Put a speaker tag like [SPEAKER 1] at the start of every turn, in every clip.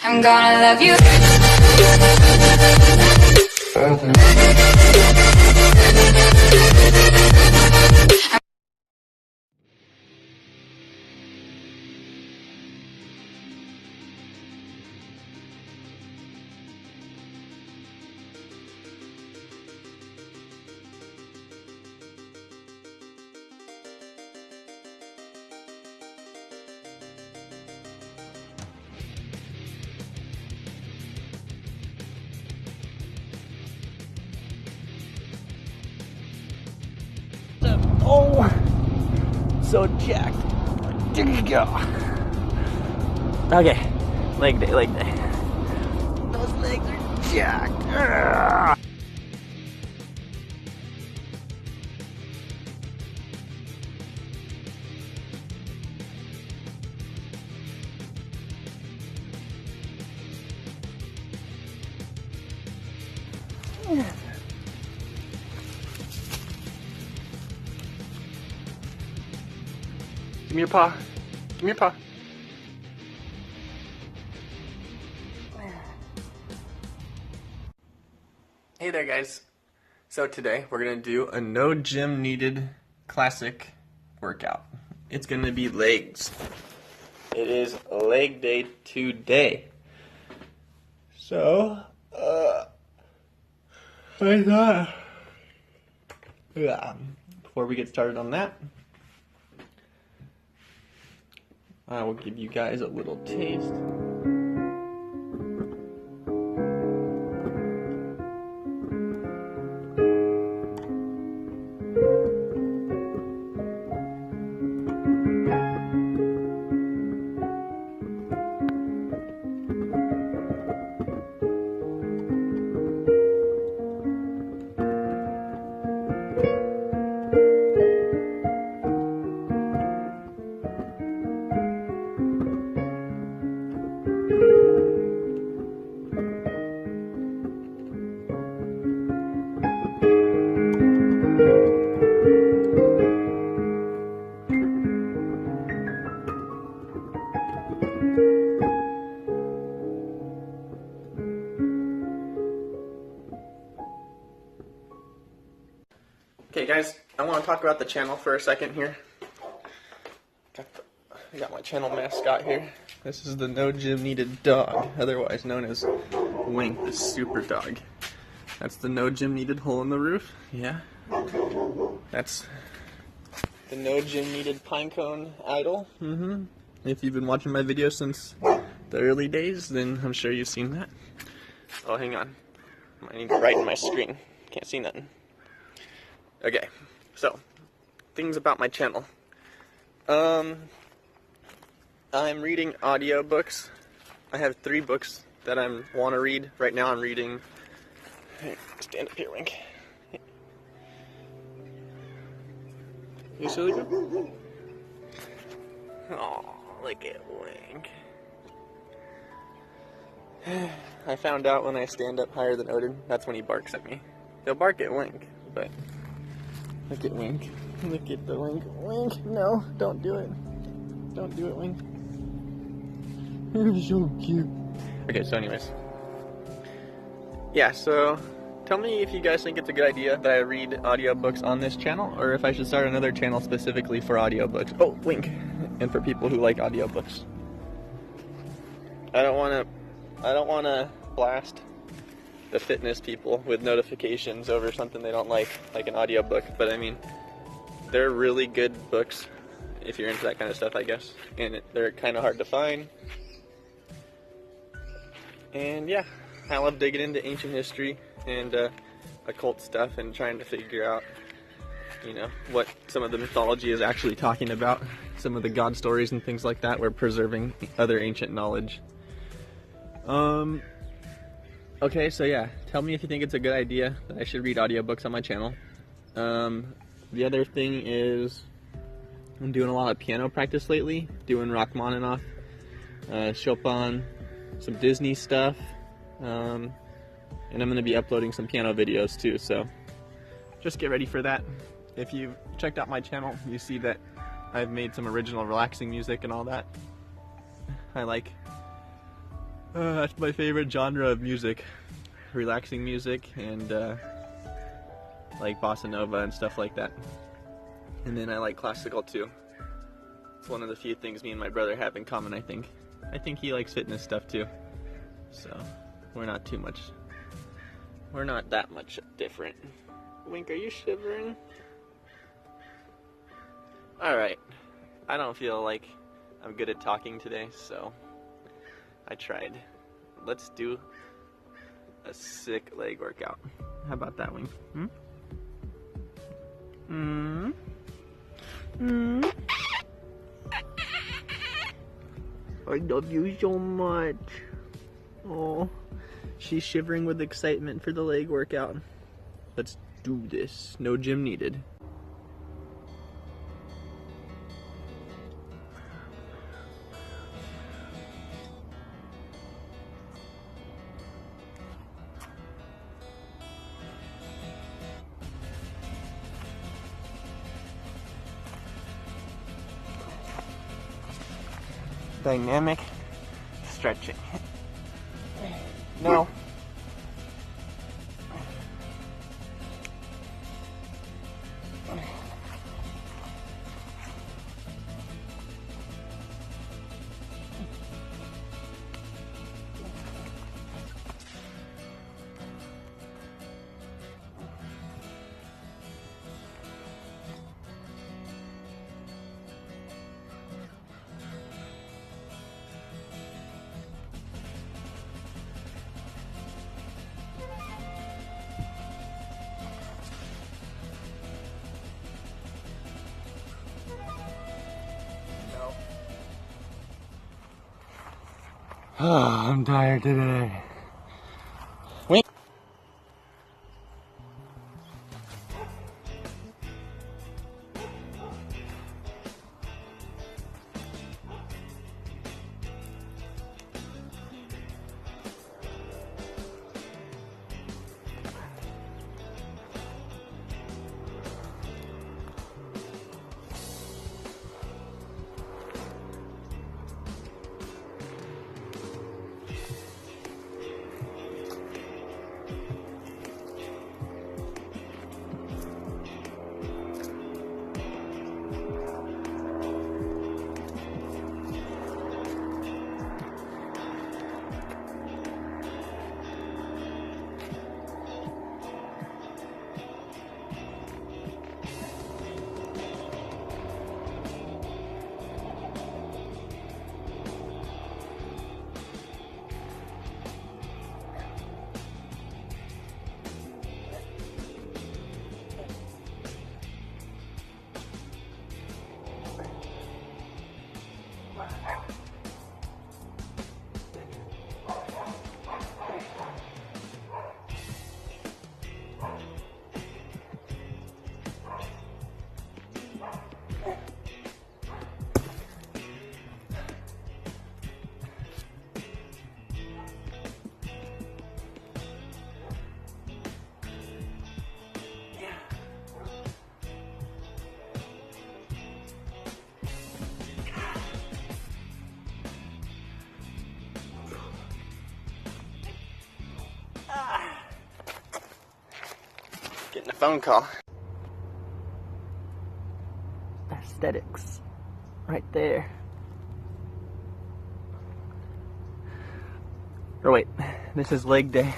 [SPEAKER 1] I'm gonna love you.
[SPEAKER 2] Oh, so jacked. Okay, leg day, leg day. Those legs are jacked. Give me your paw. Give me your paw. Hey there, guys. So today we're gonna do a no gym needed classic workout. It's gonna be legs. It is leg day today. So, I thought, before we get started on that, I will give you guys a little taste. Okay guys, I want to talk about the channel for a second here. I got my channel mascot here. This is the No Gym Needed dog, otherwise known as Wink, the super dog. That's the No Gym Needed hole in the roof. Yeah. That's the No Gym Needed pinecone idol. If you've been watching my videos since the early days, then I'm sure you've seen that. Oh, hang on. I need to brighten my screen. Can't see nothing. Okay, so, things about my channel. I'm reading audiobooks. I have 3 books that I want to read. Right now I'm reading... Hey, stand up here, Wink. You sleeping? Oh, look at Wink. I found out when I stand up higher than Odin, that's when he barks at me. He'll bark at Wink, but... Look at Wink. Look at the Wink. Wink, no, don't do it. Don't do it, Wink. You're so cute. Okay, so anyways. Yeah, so tell me if you guys think it's a good idea that I read audiobooks on this channel, or if I should start another channel specifically for audiobooks. Oh, Wink. And for people who like audiobooks. I don't wanna blast the fitness people with notifications over something they don't like an audiobook, but I mean, they're really good books if you're into that kind of stuff, I guess, and they're kind of hard to find, and yeah, I love digging into ancient history and occult stuff and trying to figure out, you know, what some of the mythology is actually talking about, some of the god stories and things like that. We're preserving other ancient knowledge. Okay, so yeah, tell me if you think it's a good idea that I should read audiobooks on my channel. The other thing is, I'm doing a lot of piano practice lately, doing Rachmaninoff, Chopin, some Disney stuff, and I'm going to be uploading some piano videos too, so just get ready for that. If you've checked out my channel, you see that I've made some original relaxing music and all that. I like That's my favorite genre of music. Relaxing music and like bossa nova and stuff like that. And then I like classical too. It's one of the few things me and my brother have in common, I think. I think he likes fitness stuff too. So we're not that much different. Wink, are you shivering? Alright. I don't feel like I'm good at talking today, so I tried. Let's do a sick leg workout. How about that, Wink? I love you so much. Oh, she's shivering with excitement for the leg workout. Let's do this. No gym needed. Dynamic stretching. No. Oh, I'm tired today. Wait. Getting a phone call. Aesthetics. Right there. Or wait, this is leg day.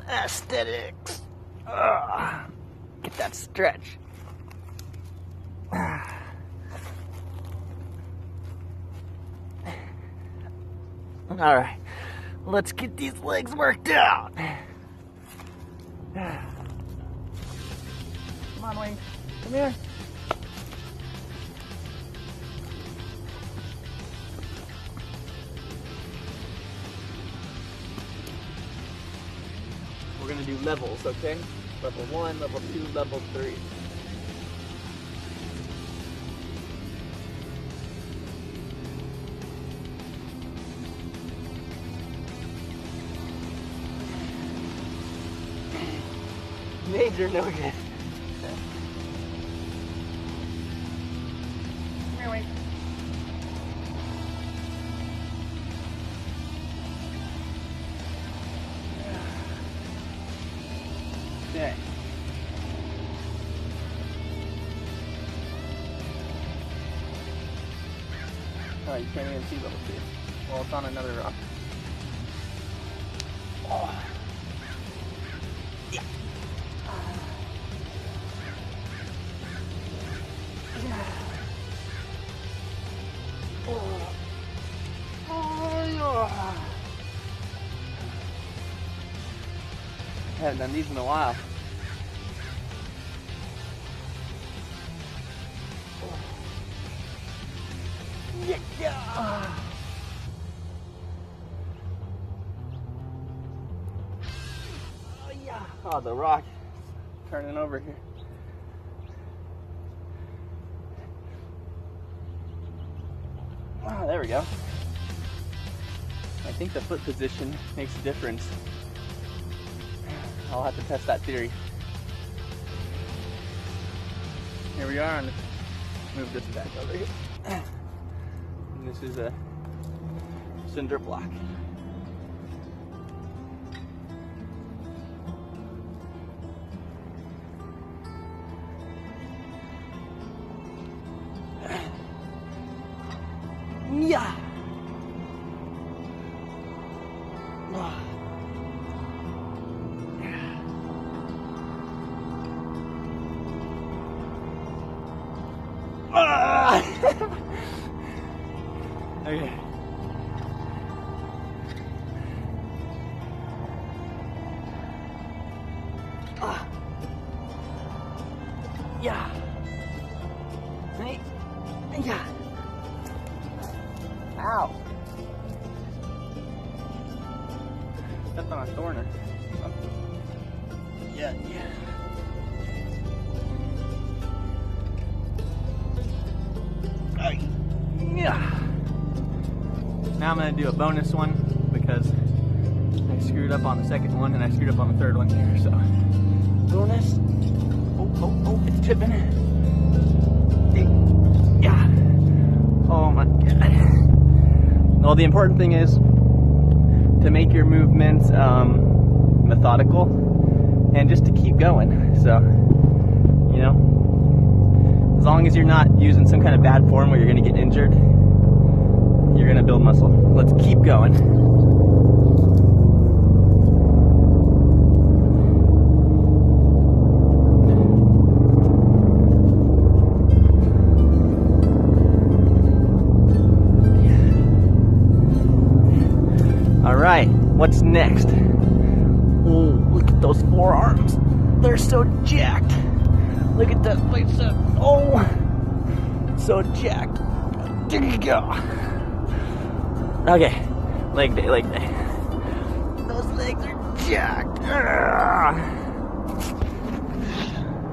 [SPEAKER 2] Aesthetics. Get that stretch. Alright, let's get these legs worked out. Come on, Wayne. Come here. We're gonna do levels, okay? Level 1, level 2, level 3. Major no good. Come here, wait. Oh, you can't even see level 2. Well, it's on another rock. Oh. Yeah. Oh. Oh. I haven't done these in a while. Yeah. Oh yeah. Oh, the rock turning over here. Oh, there we go. I think the foot position makes a difference. I'll have to test that theory. Here we are, and move this back over here. And this is a cinder block. Yeah. Okay. Yeah. Hey. Yeah. Ow. Stepped on a thorn or something. Yeah, yeah. Yeah. Now I'm going to do a bonus one because I screwed up on the second one and I screwed up on the third one here. So, bonus. Oh, it's tipping. Yeah. Oh my God. Well, the important thing is to make your movements methodical and just to keep going. So, you know, as long as you're not using some kind of bad form where you're going to get injured, you're going to build muscle. Let's keep going. All right, what's next? Oh, look at those forearms. They're so jacked. Look at that bicep. Oh, so jacked. Okay, leg day, leg day. Those legs are jacked.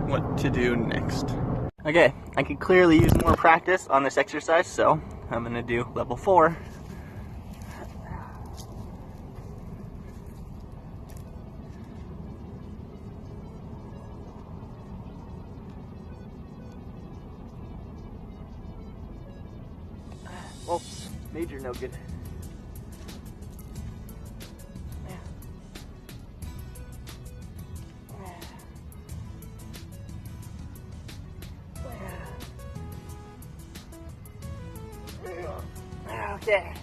[SPEAKER 2] What to do next? Okay, I could clearly use more practice on this exercise, so I'm gonna do level 4. Oh, major no good. Okay.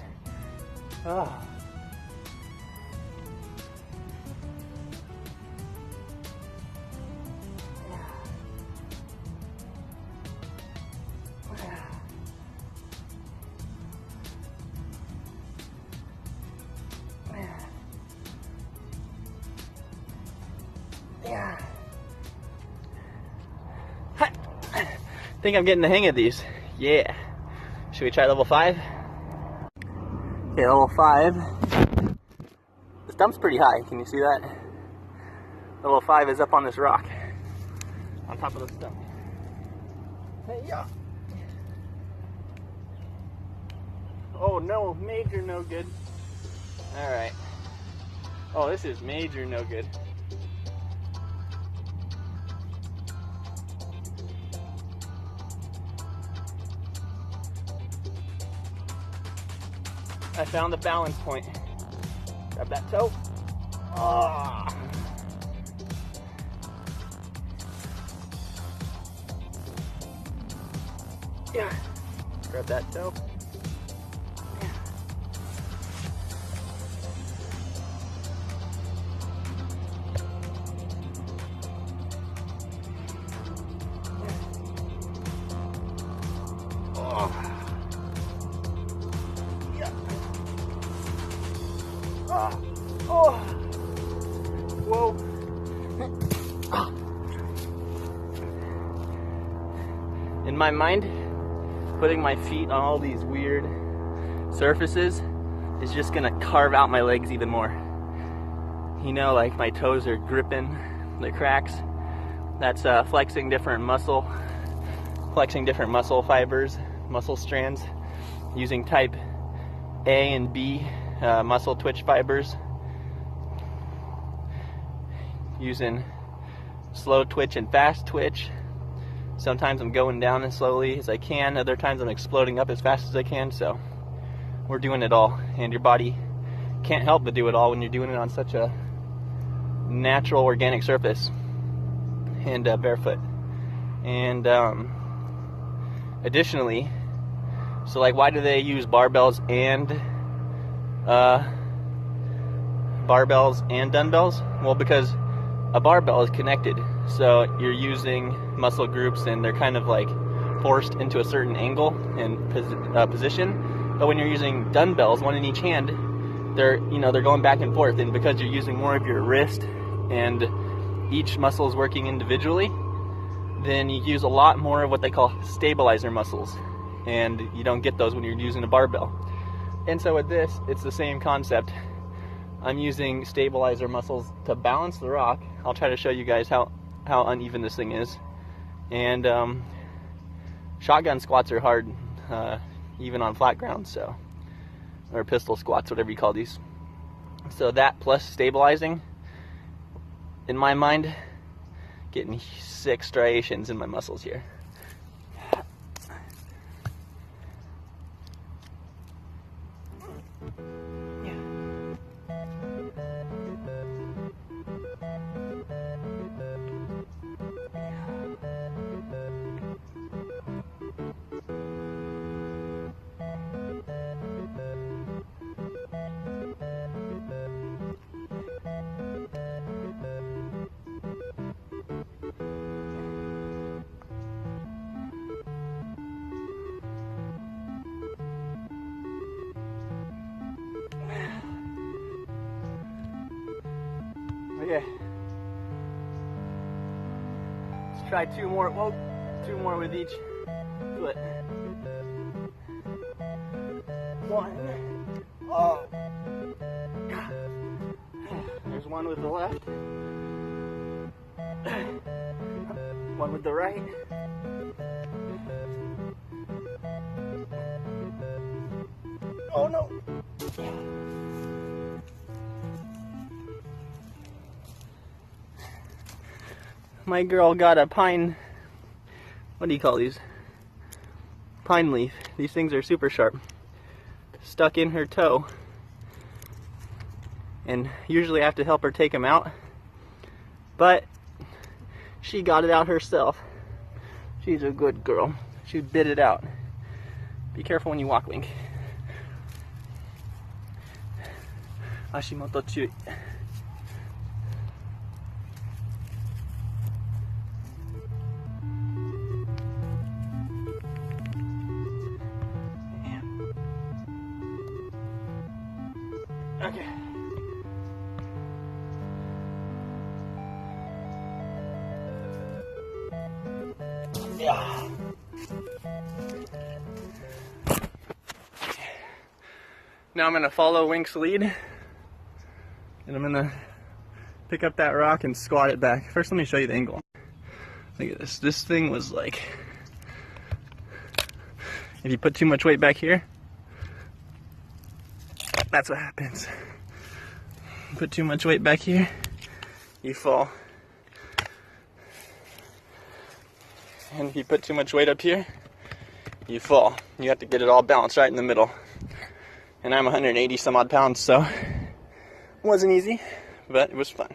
[SPEAKER 2] Oh. Yeah. I think I'm getting the hang of these. Yeah. Should we try level 5? Okay, level 5. The stump's pretty high. Can you see that? Level 5 is up on this rock. On top of the stump. Hey, yeah. Oh no, major no good. Alright. Oh, this is major no good. I found the balance point. Grab that toe. Oh. Yeah. Grab that toe. Oh, oh. Whoa. In my mind, putting my feet on all these weird surfaces is just gonna carve out my legs even more. You know, like my toes are gripping the cracks. That's flexing different muscle fibers, muscle strands, using type A and B muscle twitch fibers, using slow twitch and fast twitch. Sometimes I'm going down as slowly as I can, other times I'm exploding up as fast as I can, so we're doing it all. And your body can't help but do it all when you're doing it on such a natural organic surface and barefoot. And additionally, so like, why do they use barbells and dumbbells? Well, because a barbell is connected, so you're using muscle groups and they're kind of like forced into a certain angle and position. But when you're using dumbbells, one in each hand, they're going back and forth, and because you're using more of your wrist and each muscle is working individually, then you use a lot more of what they call stabilizer muscles, and you don't get those when you're using a barbell. And so with this, it's the same concept. I'm using stabilizer muscles to balance the rock. I'll try to show you guys how uneven this thing is. And shotgun squats are hard, even on flat ground, so, or pistol squats, whatever you call these. So that plus stabilizing, in my mind, getting 6 striations in my muscles here. Okay. Let's try 2 more. Whoa, 2 more with each foot. 1. Oh. There's 1 with the left. 1 with the right. Oh no. My girl got a pine, what do you call these? Pine leaf. These things are super sharp. Stuck in her toe. And usually I have to help her take them out. But she got it out herself. She's a good girl. She bit it out. Be careful when you walk, Wink. Ashimoto chui. Okay. Yeah. Now I'm going to follow Wink's lead, and I'm going to pick up that rock and squat it back. First, let me show you the angle. Look at this. This thing was like, if you put too much weight back here, that's what happens. Put too much weight back here, you fall. And if you put too much weight up here, you fall. You have to get it all balanced right in the middle. And I'm 180 some odd pounds, so it wasn't easy, but it was fun.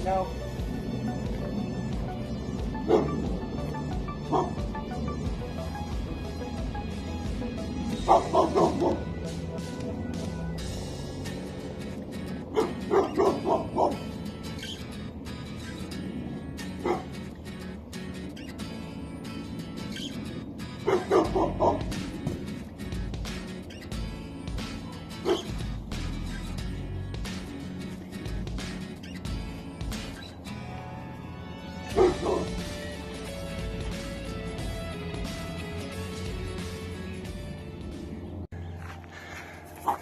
[SPEAKER 2] No.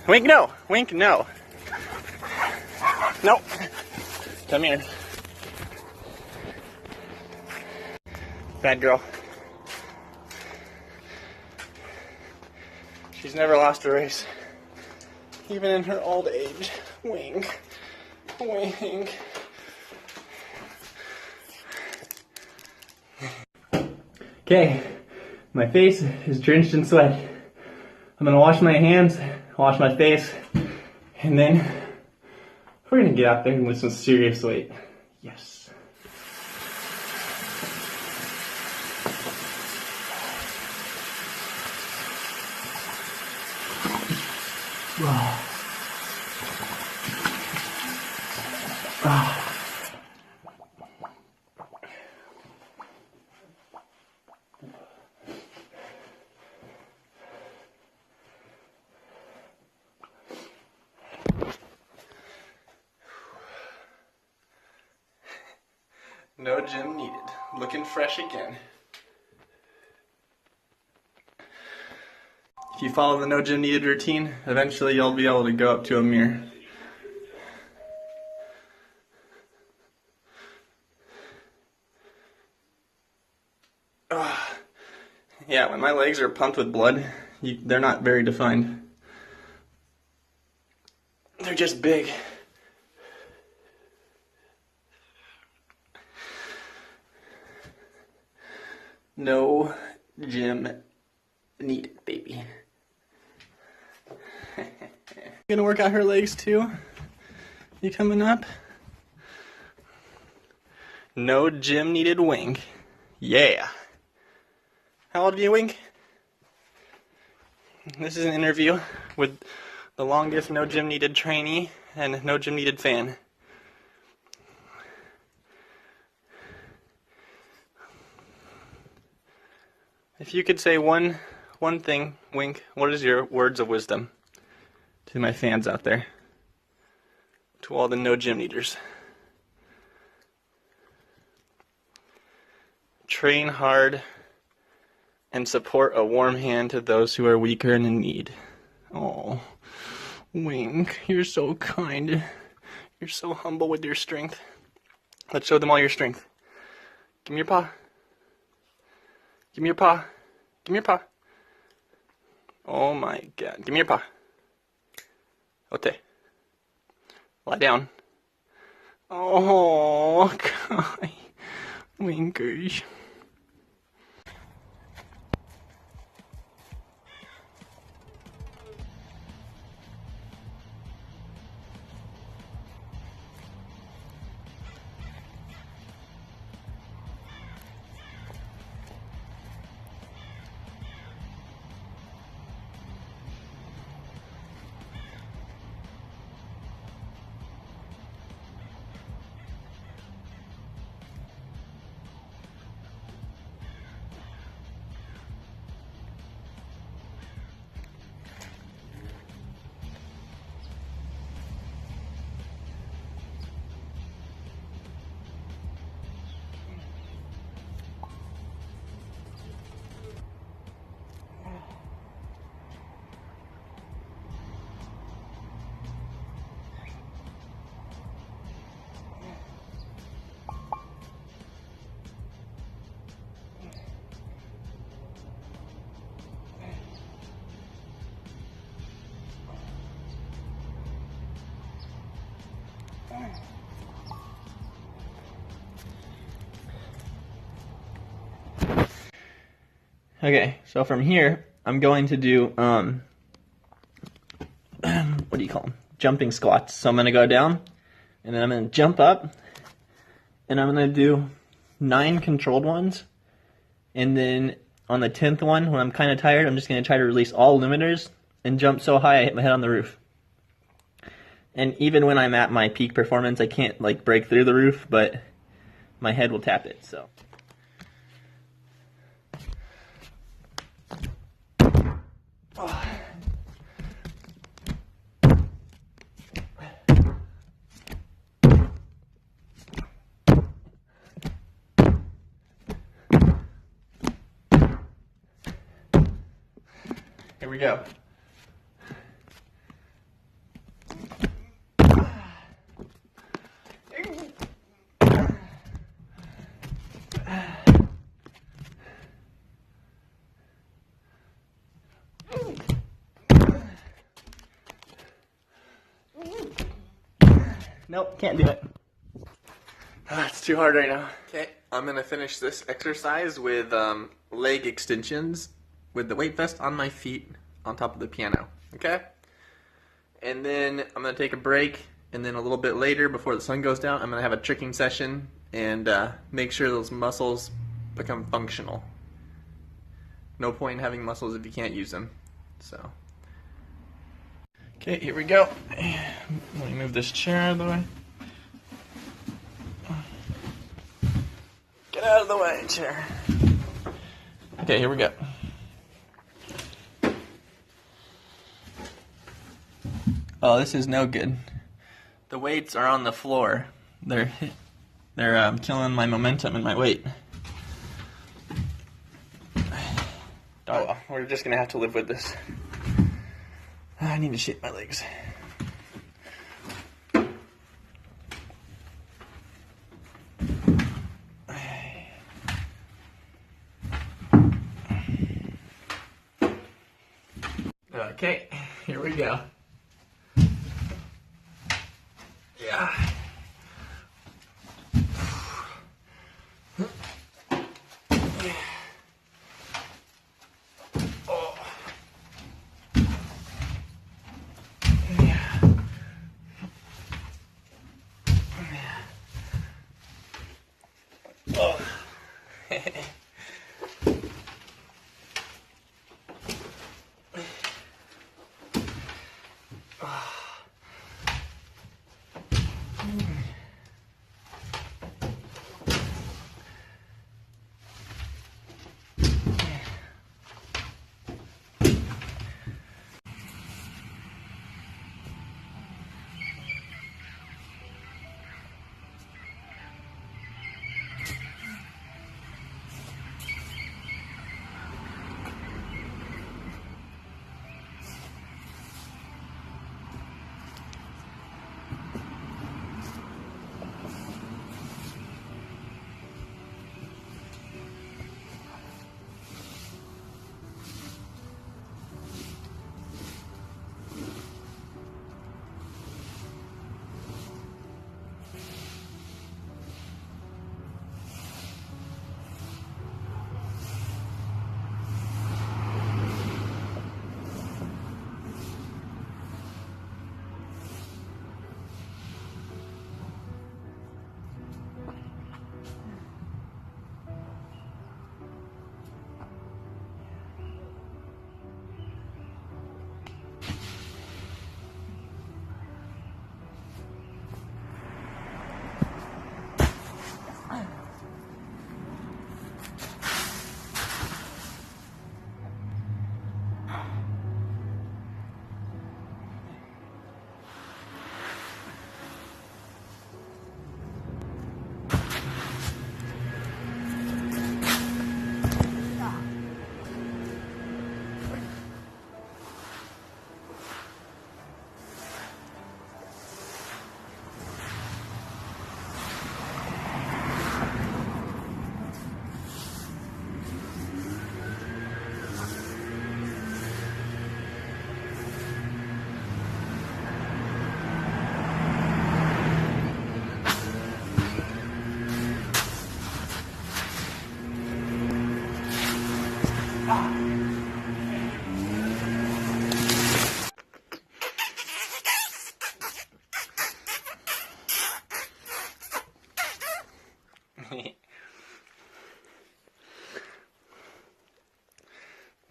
[SPEAKER 2] Wink, no. Wink, no. No. Come here. Bad girl. She's never lost a race. Even in her old age. Wink. Wink. Okay, my face is drenched in sweat. I'm gonna wash my hands, wash my face, and then we're gonna get out there and lift some serious weight. Yes. No gym needed. Looking fresh again. If you follow the no gym needed routine, eventually you'll be able to go up to a mirror. Yeah, when my legs are pumped with blood, they're not very defined. They're just big. No gym needed, baby. Gonna work out her legs too? You coming up? No gym needed, Wink. Yeah. How old are you, Wink? This is an interview with the longest no gym needed trainee and no gym needed fan. If you could say one thing, Wink, what is your words of wisdom to my fans out there? To all the no gym needers. Train hard and support a warm hand to those who are weaker and in need. Oh, Wink, you're so kind. You're so humble with your strength. Let's show them all your strength. Give me your paw. Give me your paw. Give me your paw. Oh my God. Give me your paw. Okay. Lie down. Oh, God. Winkers. Okay, so from here, I'm going to do, what do you call them? Jumping squats. So I'm going to go down, and then I'm going to jump up, and I'm gonna do 9 controlled ones, and then on the 10th one, when I'm kind of tired, I'm just gonna try to release all limiters and jump so high I hit my head on the roof. And even when I'm at my peak performance, I can't like break through the roof, but my head will tap it, so. Oh. Here we go. Nope, can't do it. It's too hard right now. Okay, I'm gonna finish this exercise with leg extensions with the weight vest on my feet on top of the piano, okay? And then I'm gonna take a break, and then a little bit later, before the sun goes down, I'm gonna have a tricking session and make sure those muscles become functional. No point in having muscles if you can't use them, so. Okay, here we go. Let me move this chair out of the way. Get out of the way, chair. Okay, here we go. Oh, this is no good. The weights are on the floor. They're killing my momentum and my weight. Oh, well, we're just gonna have to live with this. I need to shape my legs. Okay, here we go. Yeah.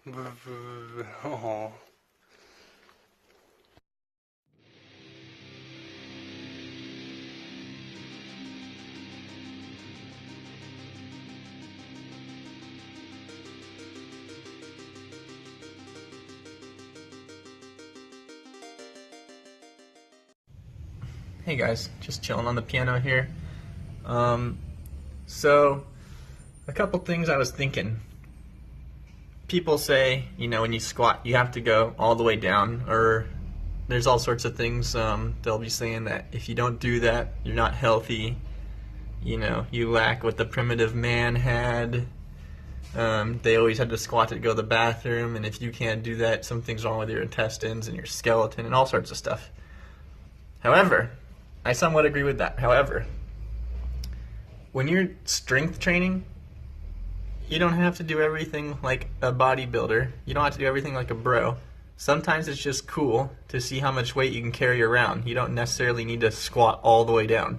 [SPEAKER 2] Oh. Hey guys, just chilling on the piano here. So a couple things I was thinking. People say, you know, when you squat, you have to go all the way down, or there's all sorts of things. They'll be saying that if you don't do that, you're not healthy. You know, you lack what the primitive man had. They always had to squat to go to the bathroom, and if you can't do that, something's wrong with your intestines and your skeleton and all sorts of stuff. However, I somewhat agree with that. However, when you're strength training, you don't have to do everything like a bodybuilder. You don't have to do everything like a bro. Sometimes it's just cool to see how much weight you can carry around. You don't necessarily need to squat all the way down.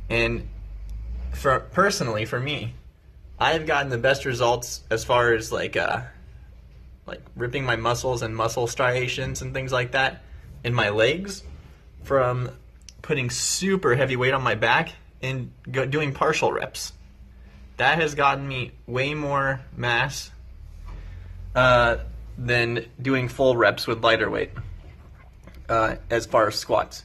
[SPEAKER 2] And personally, for me, I've gotten the best results as far as like ripping my muscles and muscle striations and things like that in my legs from putting super heavy weight on my back and doing partial reps. That has gotten me way more mass than doing full reps with lighter weight as far as squats.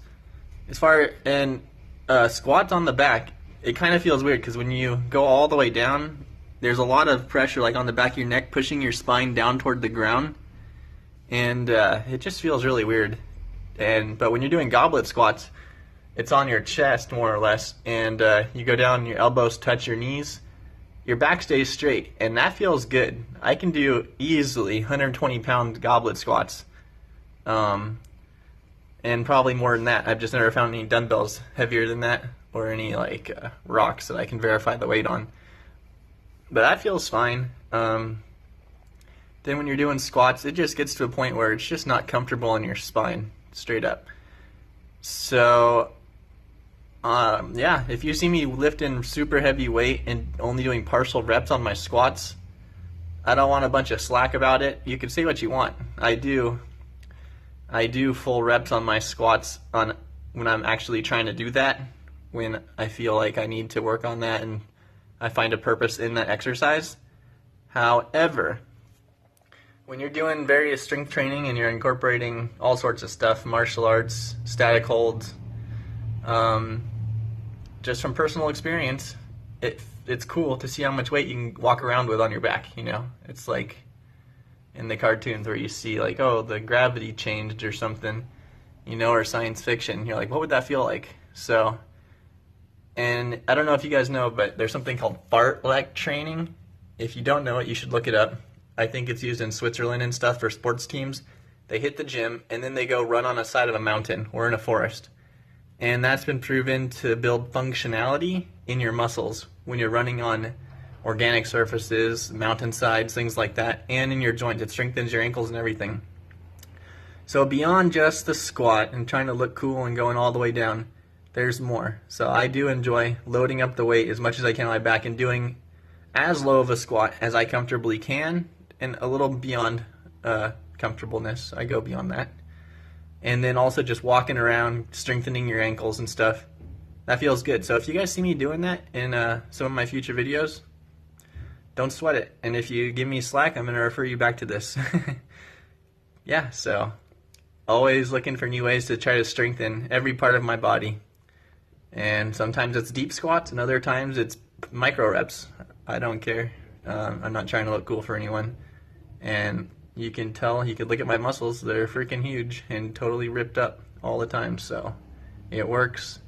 [SPEAKER 2] Squats on the back, it kind of feels weird because when you go all the way down, there's a lot of pressure like on the back of your neck pushing your spine down toward the ground, and it just feels really weird. But when you're doing goblet squats, it's on your chest more or less, and you go down, your elbows touch your knees, your back stays straight, and that feels good. I can do easily 120-pound goblet squats, and probably more than that. I've just never found any dumbbells heavier than that, or any rocks that I can verify the weight on. But that feels fine. Then when you're doing squats, it just gets to a point where it's just not comfortable in your spine, straight up. So yeah, if you see me lifting super heavy weight and only doing partial reps on my squats, I don't want a bunch of slack about it. You can say what you want. I do full reps on my squats when I'm actually trying to do that, when I feel like I need to work on that and I find a purpose in that exercise. However, when you're doing various strength training and you're incorporating all sorts of stuff, martial arts, static holds, just from personal experience, it's cool to see how much weight you can walk around with on your back, you know? It's like in the cartoons where you see like, oh, the gravity changed or something, you know, or science fiction. You're like, what would that feel like? So, and I don't know if you guys know, but there's something called fartlek training. If you don't know it, you should look it up. I think it's used in Switzerland and stuff for sports teams. They hit the gym and then they go run on a side of a mountain or in a forest. And that's been proven to build functionality in your muscles when you're running on organic surfaces, mountainsides, things like that, and in your joints. It strengthens your ankles and everything. So beyond just the squat and trying to look cool and going all the way down, there's more. So I do enjoy loading up the weight as much as I can on my back and doing as low of a squat as I comfortably can, and a little beyond comfortableness. I go beyond that. And then also just walking around, strengthening your ankles and stuff. That feels good. So if you guys see me doing that in some of my future videos, don't sweat it. And if you give me slack, I'm going to refer you back to this. Yeah, so always looking for new ways to try to strengthen every part of my body. And sometimes it's deep squats, and other times it's micro reps. I don't care. I'm not trying to look cool for anyone. And you can tell, you could look at my muscles, they're freaking huge and totally ripped up all the time. So it works,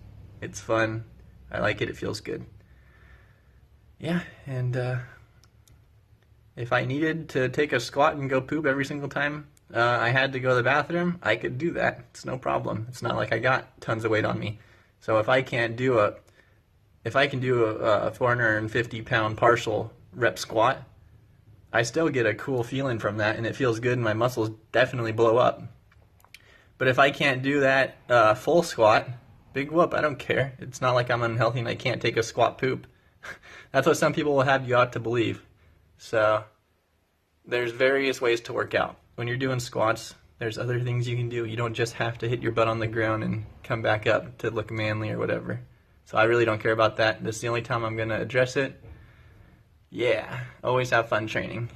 [SPEAKER 2] it's fun, I like it, it feels good. Yeah, and if I needed to take a squat and go poop every single time I had to go to the bathroom, I could do that. It's no problem. It's not like I got tons of weight on me. So if I can do a 450-pound partial rep squat, I still get a cool feeling from that, and it feels good, and my muscles definitely blow up. But if I can't do that full squat, big whoop, I don't care. It's not like I'm unhealthy and I can't take a squat poop. That's what some people will have you out to believe. So, there's various ways to work out. When you're doing squats, there's other things you can do. You don't just have to hit your butt on the ground and come back up to look manly or whatever. So I really don't care about that. This is the only time I'm going to address it. Yeah, always have fun training.